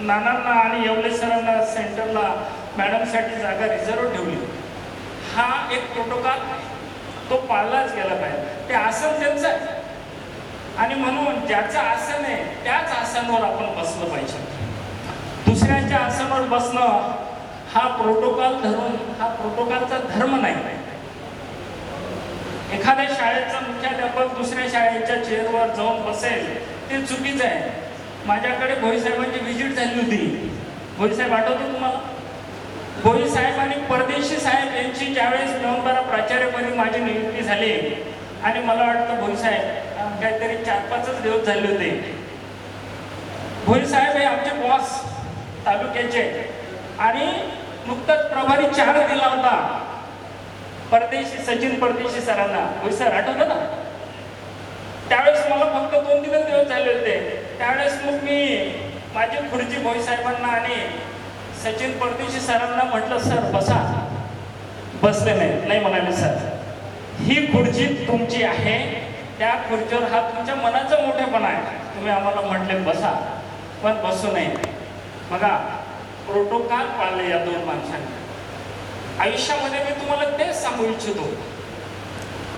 नानांना आणि येवले सरांना सेंटरला मॅडमसाठी जागा रिझर्व ठेवली, हा एक प्रोटोकॉल तो पाळलाच गेला पाहिजे. ते आसन त्यांचं आहे आणि म्हणून ज्याचं आसन आहे त्याच आसनावर आपण बसलं पाहिजे. दुसऱ्याच्या आसनावर बसणं हा प्रोटोकॉल धरून, हा प्रोटोकॉलचा धर्म नाही. एखाद्या शाळेचा मुख्याध्यापक दुसऱ्या शाळेच्या चेअरवर जाऊन बसेल ते चुकीचं आहे. माझ्याकडे भोई साहेबांची व्हिजिट झाली होती. भोई साहेब आठवतो तुम्हाला? भोई साहेब आणि परदेशी साहेब यांची ज्यावेळेस नोंदबारा प्राचार्यपदी माझी नियुक्ती झाली आणि मला वाटतं भोई साहेब काहीतरी 4-5 दिवस झाले होते. भोई साहेब हे आमचे बॉस तालुक्याचे आणि नुकताच प्रभारी 4 दिला होता परदेशी सचिन परदेशी सरांना. भोई सर आठवतं ना? त्यावेळेस मला फक्त 2-3 दिवस झाले होते. त्यावेळेस मग मी माझी खुर्ची भोई साहेबांना आणि सचिन परदेशी सरांना म्हटलं, सर बसा. बसले नाही म्हणाले, सर ही खुर्ची तुमची आहे, त्या खुर्चीवर हा तुमच्या मनाचा मोठेपणा आहे, तुम्ही आम्हाला म्हटले बसा पण बसू नये. बघा प्रोटोकॉल पाळले या 2 माणसांनी. आयुष्यामध्ये मी तुम्हाला तेच सांगू इच्छितो